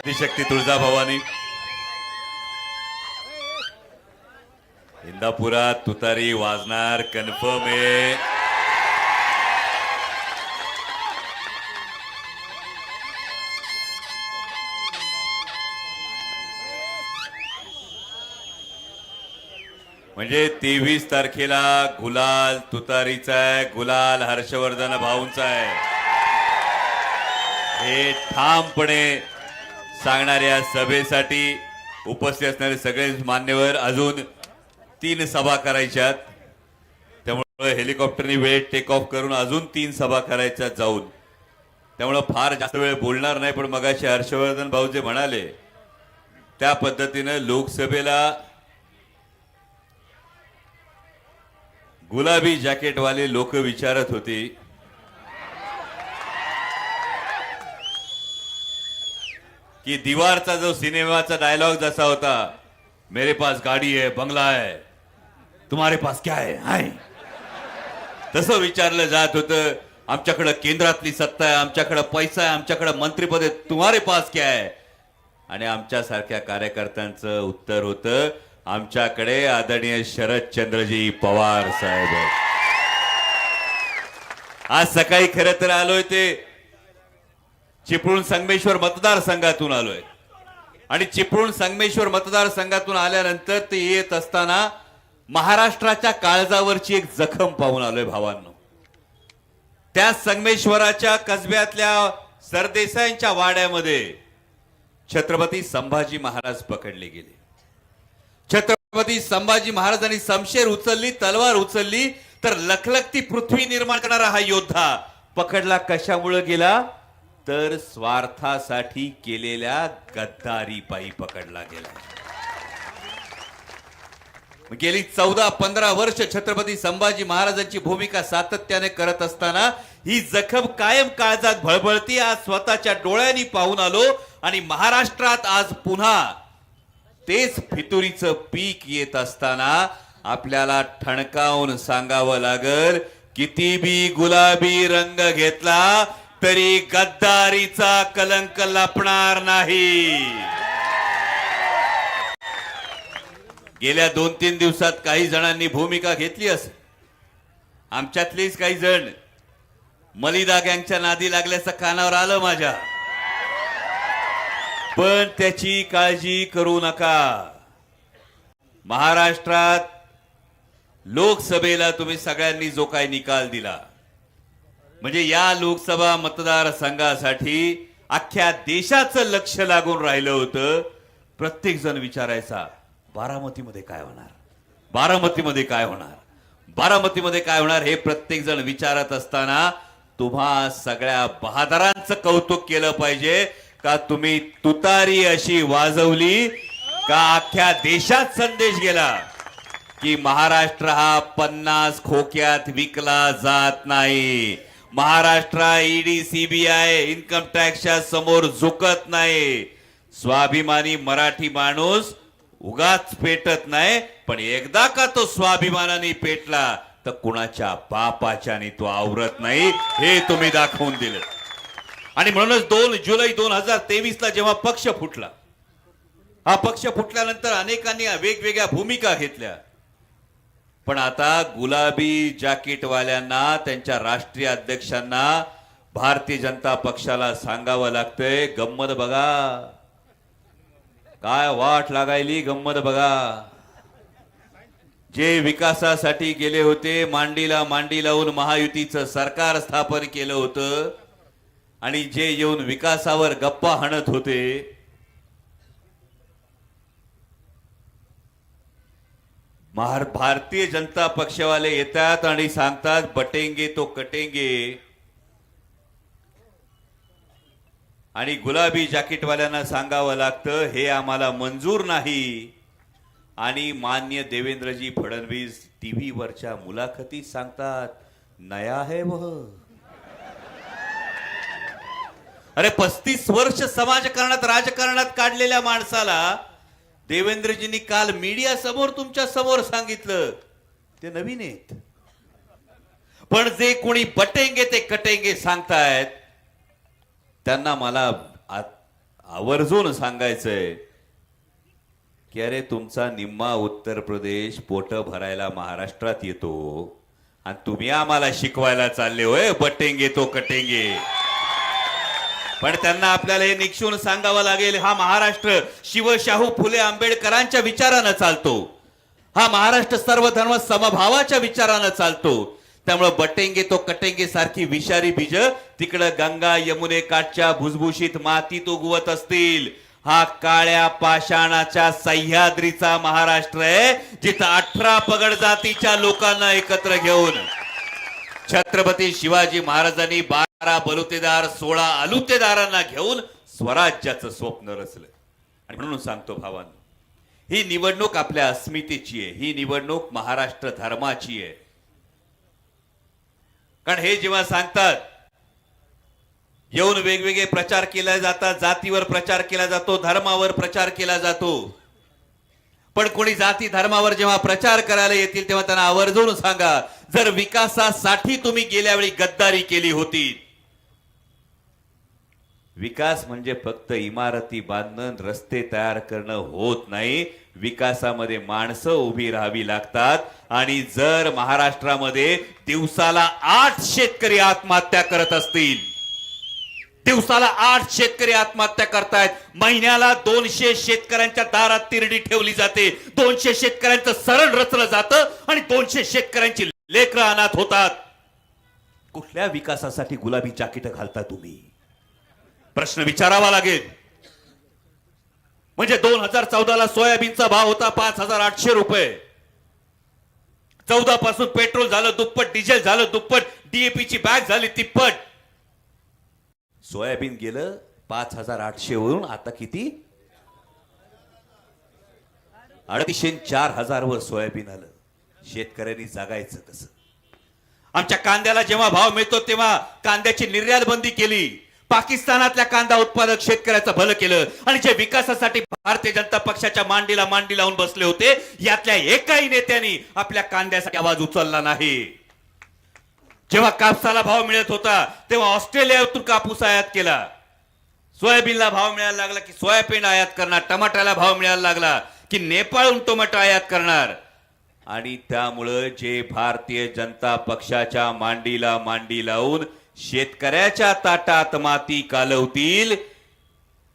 आदिशक्ती तुळजाभवानी इंदापुरात तुतारी वाजणार कन्फर्म आहे. म्हणजे 23 तारखेला गुलाल तुतारीचा आहे, गुलाल हर्षवर्धन भाऊंचा आहे हे ठामपणे सांगणाऱ्या सभेसाठी उपस्थित असणारे सगळे मान्यवर अजून 3 सभा करायच्यात. त्यामुळे हेलिकॉप्टरनी वेळेत टेक ऑफ करून अजून 3 सभा करायच्या जाऊन. त्यामुळे फार जास्त वेळ बोलणार नाही. पण मगाशी हर्षवर्धन भाऊ जे म्हणाले त्या पद्धतीने लोकसभेला गुलाबी जॅकेटवाले लोक विचारत होते कि दीवारचा जो सिनेमाचा डायलॉग जसा होता, मेरे पास गाड़ी है, बंगला है, तुम्हारे पास क्या है, तसं विचारलं जात होतं. आमच्याकडे केंद्रातली सत्ता आहे, आमच्याकडे पैसा आहे, आमच्याकडे मंत्रिपद आहे, तुम्हारे पास क्या है. आणि आमच्यासारख्या कार्यकर्त्यांचं उत्तर होतं, आमच्याकडे आदरणीय शरदचंद्रजी पवार साहेब. आज सकाळी खरं तर आलोय ते चिपळूण संगमेश्वर मतदारसंघातून आलोय आणि चिपळूण संगमेश्वर मतदारसंघातून आल्यानंतर ते येत असताना महाराष्ट्राच्या काळजावरची एक जखम पाहून आलोय भावांनो. त्या संगमेश्वराच्या कसब्यातल्या सरदेसाईंच्या वाड्यामध्ये छत्रपती संभाजी महाराज पकडले गेले. छत्रपती संभाजी महाराजांनी शमशेर उचलली, तलवार उचलली, तर लखलखती पृथ्वी निर्माण करणारा हा योद्धा पकडला कशामुळे गेला, तर स्वार्थासाठी केलेल्या गद्दारी पायी पकडला गेला. गेली 14-15 वर्ष छत्रपती संभाजी महाराजांची भूमिका सातत्याने करत असताना ही जखम कायम काळजात भळभळती. आज स्वतःच्या डोळ्यांनी पाहून आलो आणि महाराष्ट्रात आज पुन्हा तेच फितुरीचं पीक येत असताना आपल्याला ठणकावून सांगावं लागल, किती बी गुलाबी रंग घेतला तरी गद्दारीचा कलंक लपणार नाही. गेल्या 2-3 दिवसात काही जणांनी भूमिका घेतली असेल. आमच्यातलेच काही जण मलिदा गँगच्या नादी लागल्याचं कानावर आलं माझ्या. पण त्याची काळजी करू नका. महाराष्ट्रात लोकसभेला तुम्ही सगळ्यांनी जो काही निकाल दिला, म्हणजे या लोकसभा मतदारसंघासाठी अख्ख्या देशाचं लक्ष लागून राहिलं होतं. प्रत्येक जण विचारायचा, बारामतीमध्ये काय होणार, बारामतीमध्ये काय होणार, बारामतीमध्ये काय होणार, हे प्रत्येक जण विचारत असताना तुम्हा सगळ्या बहादरांचं कौतुक केलं पाहिजे का तुम्ही तुतारी अशी वाजवली का अख्ख्या देशात संदेश गेला की महाराष्ट्र हा 50 खोक्यात विकला जात नाही. महाराष्ट्र ईडी सीबीआय इन्कम टॅक्सच्या समोर झुकत नाही. स्वाभिमानी मराठी माणूस उगाच पेटत नाही, पण एकदा का तो स्वाभिमानाने पेटला तर कुणाच्या बापाच्याने तो आवरत नाही, हे तुम्ही दाखवून दिलं. आणि म्हणूनच 2 जुलै 2023 ला जेव्हा पक्ष फुटला, हा पक्ष फुटल्यानंतर अनेकांनी वेगवेगळ्या भूमिका घेतल्या. पण आता गुलाबी जॅकेटवाल्यांना, त्यांच्या राष्ट्रीय अध्यक्षांना, भारतीय जनता पक्षाला सांगावं लागतंय, गंमत बघा, काय वाट लागायली, गंमत बघा. जे विकासासाठी गेले होते, मांडीला मांडी लावून महायुतीचं सरकार स्थापन केलं होतं, आणि जे येऊन विकासावर गप्पा हाणत होते, भारतीय जनता पक्षवाले येतात आणि सांगतात बटेंगे तो कटेंगे. आणि गुलाबी जॅकेटवाल्यांना सांगावं लागतं हे आम्हाला मंजूर नाही. आणि मान्य देवेंद्रजी फडणवीस टीव्ही वरच्या मुलाखतीत सांगतात, नया है वह. अरे 35 वर्ष समाजकारणात राजकारणात काढलेल्या माणसाला देवेंद्रजींनी काल मीडिया समोर तुमच्या समोर सांगितलं ते नवीन आहेत. पण जे कोणी बटेंगे ते कटेंगे सांगतायत त्यांना मला आवर्जून सांगायचंय की अरे तुमचा निम्मा उत्तर प्रदेश पोट भरायला महाराष्ट्रात येतो आणि तुम्ही आम्हाला शिकवायला चालले होय बटेंगे तो कटेंगे. पण त्यांना आपल्याला हे निक्षून सांगावं लागेल, हा महाराष्ट्र शिवशाहू फुले आंबेडकरांच्या विचारानं चालतो. हा महाराष्ट्र सर्व धर्म समभावाच्या विचारानं चालतो. त्यामुळे बटेंगे तो कटेंगे सारखी विषारी बीज तिकडं गंगा यमुने काठच्या भुसभुशीत मातीत उगवत असतील. हा काळ्या पाषाणाच्या सह्याद्रीचा महाराष्ट्र आहे, जिथं 18 पगड जातीच्या लोकांना एकत्र घेऊन छत्रपती शिवाजी महाराजांनी 12 बलुतेदार 16 अलुतेदारांना घेऊन स्वराज्याचं स्वप्न रचलं. आणि म्हणून सांगतो भावांनो, ही निवडणूक आपल्या अस्मितेची आहे, ही निवडणूक महाराष्ट्र धर्माची आहे. कारण हे जेव्हा सांगतात येऊन वेगवेगळे प्रचार केले जातात, जातीवर प्रचार केला जातो, धर्मावर प्रचार केला जातो. पण कोणी जाती धर्मावर जेव्हा प्रचार करायला येतील तेव्हा त्यांना आवर्जून सांगा, जर विकासासाठी तुम्ही गेल्या वेळी गद्दारी केली होती. विकास म्हणजे फक्त इमारती बांधणं, रस्ते तयार करणं होत नाही. विकासामध्ये माणसं उभी राहावी लागतात. आणि जर महाराष्ट्रामध्ये दिवसाला 8 शेतकरी आत्महत्या करत असतील, दिवसाला 8 शेतकरी आत्महत्या करतायत, महिन्याला 200 शेतकऱ्यांच्या दारात तिरडी ठेवली जाते, 200 शेतकऱ्यांचं सरण रचलं जातं आणि 200 शेतकऱ्यांची लेकरं अनाथ होतात. कुठल्या विकासासाठी गुलाबी जाकीट घालता तुम्ही? प्रश्न विचारावा लागेल. म्हणजे 2014ला सोयाबीनचा भाव होता 5,800 रुपये. 14 पासून पेट्रोल झालं दुप्पट, डिझेल झालं दुप्पट, डीएपीची बॅग झाली तिप्पट. सोयाबीन गेलं 5,800 वरून आता किती? 3,400 वर सोयाबीन आलं. शेतकऱ्यांनी जगायचं कसं? आमच्या कांद्याला जेव्हा भाव मिळतो तेव्हा कांद्याची निर्यात बंदी केली. पाकिस्तानातल्या कांदा उत्पादक शेतकऱ्याचं भलं केलं. आणि जे विकासासाठी भारतीय जनता पक्षाच्या मांडीला मांडी लावून बसले होते, यातल्या एकाही नेत्यांनी आपल्या कांद्यासाठी आवाज उचलला नाही. जेव्हा कापसाला भाव मिळत होता तेव्हा ऑस्ट्रेलियातून कापूस आयात केला. सोयाबीनला भाव मिळायला लागला की सोयाबीन आयात करणार, टमाट्याला भाव मिळायला लागला की नेपाळहून टोमॅटो आयात करणार. आणि त्यामुळं जे भारतीय जनता पक्षाच्या मांडीला मांडी लावून शेतकऱ्याच्या ताटात माती कालवतील,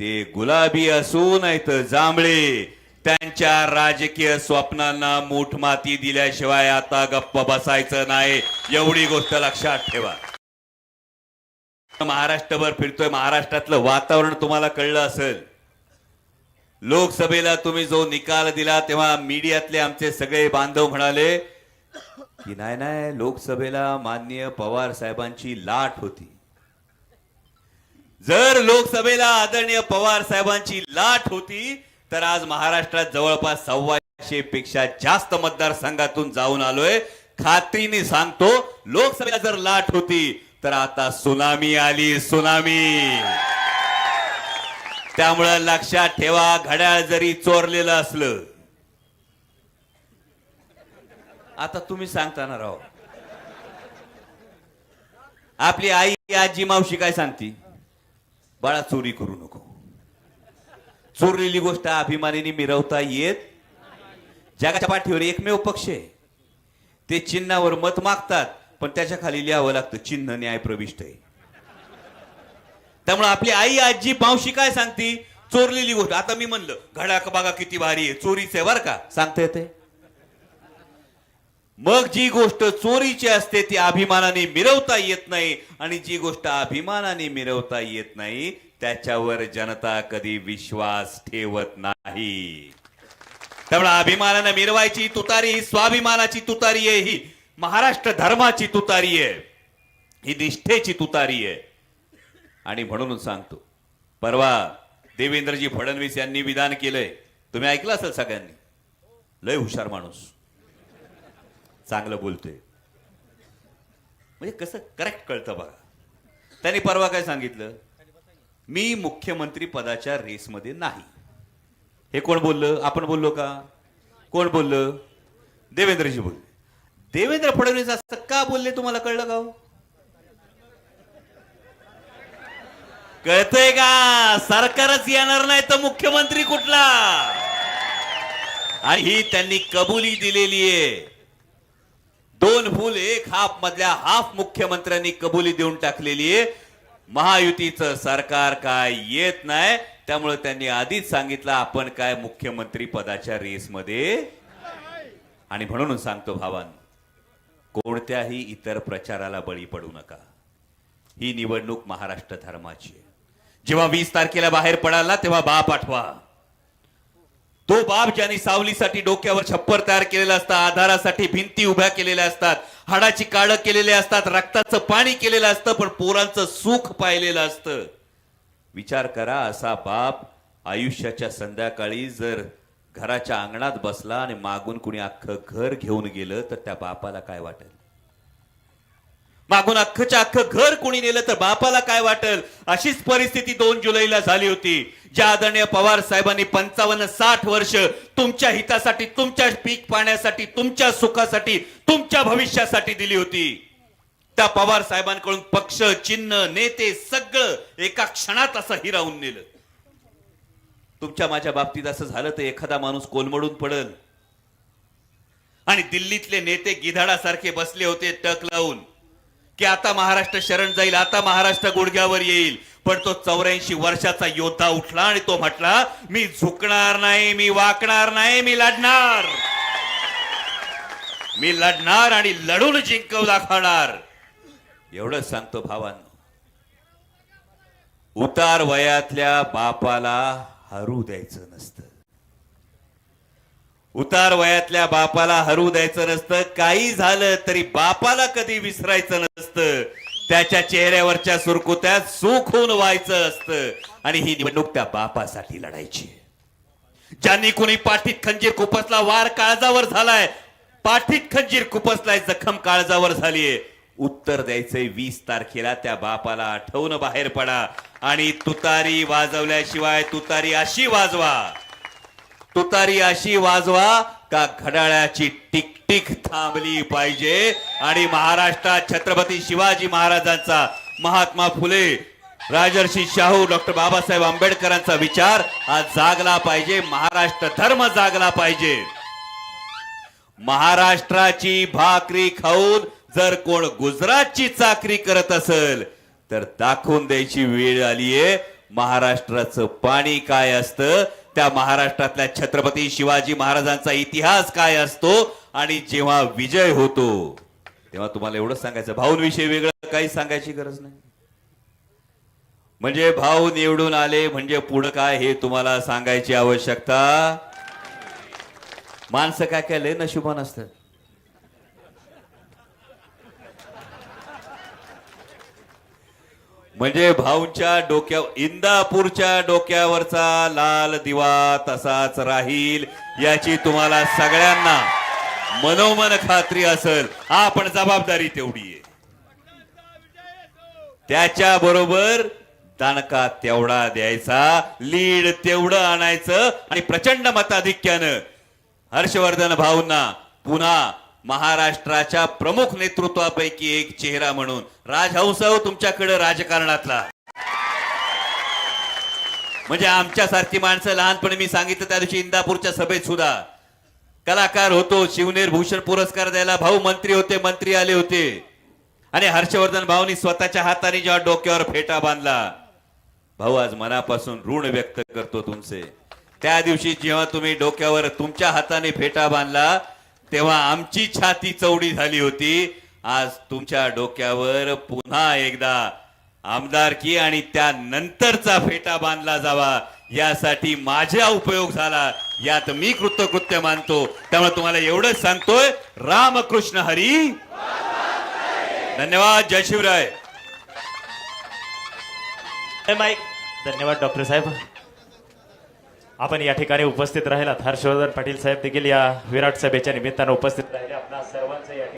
ते गुलाबी असू नाही तर जांभळे, त्यांच्या राजकीय स्वप्नांना मूठ माती दिल्याशिवाय आता गप्प बसायचं नाही. एवढी गोष्ट लक्षात ठेवा. महाराष्ट्रभर फिरतोय, महाराष्ट्रातलं वातावरण तुम्हाला कळलं असेल. लोकसभेला तुम्ही जो निकाल दिला तेव्हा मीडियातले आमचे सगळे बांधव म्हणाले की नाही नाही, लोकसभेला माननीय पवार साहेबांची लाट होती. जर लोकसभेला आदरणीय पवार साहेबांची लाट होती तर आज महाराष्ट्रात जवळपास 125 पेक्षा जास्त मतदारसंघातून जाऊन आलोय. खात्रीने सांगतो, लोकसभेला जर लाट होती तर आता सुनामी आली, सुनामी. त्यामुळे लक्षात ठेवा, घड्याळ जरी चोरलेलं असलं, आता तुम्ही सांगता ना राव, आपली आई आजी मावशी काय सांगती? बाळा चोरी करू नको. चोरलेली गोष्ट अभिमानाने मिरवता येत. जगाच्या पाठीवर एकमेव पक्ष आहे, ते चिन्हावर मत मागतात पण त्याच्या खाली लिहावं लागतं चिन्ह न्याय प्रविष्ट आहे. त्यामुळे आपली आई आजी मावशी काय सांगती? चोरलेली गोष्ट. आता मी म्हणलं घड्याळ बघा किती भारी आहे, चोरीचं आहे बर का, सांगता येते. मग जी गोष्ट चोरीची असते ती अभिमानाने मिरवता येत नाही, आणि जी गोष्ट अभिमानाने मिरवता येत नाही त्याच्यावर जनता कधी विश्वास ठेवत नाही. त्यामुळे अभिमानाने मिरवायची तुतारी ही स्वाभिमानाची तुतारी आहे, ही महाराष्ट्र धर्माची तुतारी आहे, ही निष्ठेची तुतारी आहे. आणि म्हणून सांगतो, परवा देवेंद्रजी फडणवीस यांनी विधान केलंय, तुम्ही ऐकलं असेल सगळ्यांनी. लय हुशार माणूस, चांगलं बोलतोय, म्हणजे कसं करेक्ट कळतं बघा. त्यांनी परवा काय सांगितलं? मी मुख्यमंत्री पदाच्या रेसमध्ये नाही. हे कोण बोललं? आपण बोललो का? कोण बोललं? देवेंद्रजी बोलले. देवेंद्र फडणवीस असं का बोलले तुम्हाला कळलं का? कळतंय का? सरकारच येणार नाही तर मुख्यमंत्री कुठला? आणि ही त्यांनी कबुली दिलेली आहे. 2 फूल 1 हाफ मधल्या हाफ मुख्यमंत्र्यांनी कबुली देऊन टाकलेली आहे. महायुतीचं सरकार काय येत नाही, त्यामुळे त्यांनी आधीच सांगितलं आपण काय मुख्यमंत्री पदाच्या रेसमध्ये. आणि म्हणून सांगतो भावांनो, कोणत्याही इतर प्रचाराला बळी पडू नका. ही निवडणूक महाराष्ट्र धर्माची आहे. जेव्हा 20 तारखेला बाहेर पडाल ना, तेव्हा बाप आठवा. तो बाप ज्यांनी सावलीसाठी डोक्यावर छप्पर तयार केलेलं असतं, आधारासाठी भिंती उभ्या केलेल्या असतात, हाडाची काळं केलेले असतात, रक्ताचं पाणी केलेलं असतं, पण पोरांचं सुख पाहिलेलं असतं. विचार करा, असा बाप आयुष्याच्या संध्याकाळी जर घराच्या अंगणात बसला आणि मागून कुणी अख्खं घर घेऊन गेलं तर त्या बापाला काय वाटेल? मागून अख्खच्या अख्खं घर कोणी नेलं तर बापाला काय वाटेल? अशीच परिस्थिती 2 जुलैला झाली होती. ज्या आदरणीय पवार साहेबांनी 55-60 वर्ष तुमच्या हितासाठी, तुमच्या पीक पाण्यासाठी, तुमच्या सुखासाठी, तुमच्या भविष्यासाठी दिली होती, त्या पवार साहेबांकडून पक्ष, चिन्ह, नेते सगळं एका क्षणात असं हिरावून नेलं. तुमच्या माझ्या बाबतीत असं झालं तर एखादा माणूस कोलमडून पडल. आणि दिल्लीतले नेते गिधाडासारखे बसले होते टक लावून की आता महाराष्ट्र शरण जाईल, आता महाराष्ट्र गुडघ्यावर येईल. पण तो 84 वर्षाचा योद्धा उठला आणि तो म्हटला, मी झुकणार नाही, मी वाकणार नाही, मी लढणार, मी लढणार आणि लढून जिंकून दाखवणार. एवढं सांगतो भावांनो. उतार वयातल्या बापाला हरू द्यायचं नसतं. उतार वयातल्या बापाला हरू द्यायचं नसतं. काही झालं तरी बापाला कधी विसरायचं नसतं. त्याच्या चेहऱ्यावरच्या सुरकुत्यात सुख होऊन व्हायचं असतं. आणि ही निवडणूक त्या बापासाठी लढायची. ज्यांनी कोणी पाठीत खंजीर खुपसला, वार काळजावर झालाय, पाठीत खंजीर खुपसलाय, जखम काळजावर झालीये, उत्तर द्यायचंय 20 तारखेला त्या बापाला आठवून बाहेर पडा. आणि तुतारी वाजवल्याशिवाय तुतारी अशी वाजवा, तुतारी अशी वाजवा का घड्याळाची टिकटिक थांबली पाहिजे. आणि महाराष्ट्रात छत्रपती शिवाजी महाराजांचा, महात्मा फुले, राजर्षी शाहू, डॉक्टर बाबासाहेब आंबेडकरांचा विचार आज जागला पाहिजे. महाराष्ट्र धर्म जागला पाहिजे. महाराष्ट्राची भाकरी खाऊन जर कोण गुजरातची चाकरी करत असेल तर दाखवून द्यायची वेळ आलीये महाराष्ट्राचं पाणी काय असतं, त्या महाराष्ट्रातल्या छत्रपती शिवाजी महाराजांचा इतिहास काय असतो. आणि जेव्हा विजय होतो तेव्हा तुम्हाला एवढंच सांगायचं, भाऊंविषयी वेगळं काही सांगायची गरज नाही. म्हणजे भाऊ निवडून आले म्हणजे पुढं काय हे तुम्हाला सांगायची आवश्यकता. माणसं काय काय लय नशिबान असतात. म्हणजे भाऊंच्या डोक्यावर, इंदापूरच्या डोक्यावरचा लाल दिवा तसाच राहील याची तुम्हाला सगळ्यांना मनोमन खात्री असेल. हा पण जबाबदारी तेवढी आहे. त्याच्या बरोबर दणका तेवढा द्यायचा, लीड तेवढं आणायचं. आणि प्रचंड मताधिक्यानं हर्षवर्धन भाऊंना पुन्हा महाराष्ट्राच्या प्रमुख नेतृत्वापैकी एक चेहरा म्हणून, राजहंस तुमच्याकडे राजकारणातला. म्हणजे आमच्यासारखी माणसं लहानपणी मी सांगितलं त्या दिवशी इंदापूरच्या सभेत सुद्धा कलाकार होतो, शिवनेर भूषण पुरस्कार द्यायला भाऊ मंत्री होते, मंत्री आले होते. आणि हर्षवर्धन भाऊनी स्वतःच्या हाताने जेव्हा डोक्यावर फेटा बांधला, भाऊ आज मनापासून ऋण व्यक्त करतो तुमचे. त्या दिवशी जेव्हा तुम्ही डोक्यावर तुमच्या हाताने फेटा बांधला तेव्हा आमची छाती चौडी झाली होती. आज तुमच्या डोक्यावर पुन्हा एकदा आमदारकी आणि त्यानंतरचा फेटा बांधला जावा यासाठी माझा उपयोग झाला, यात मी कृतकृत्य मानतो. त्यामुळे तुम्हाला एवढंच सांगतोय, रामकृष्ण हरी. धन्यवाद. जय शिवराय. धन्यवाद डॉक्टर साहेब. आपण या ठिकाणी उपस्थित राहिलात. हर्षवर्धन पाटील साहेब देखील या विराट सभेच्या निमित्तानं उपस्थित राहिले. आपल्या सर्वांचं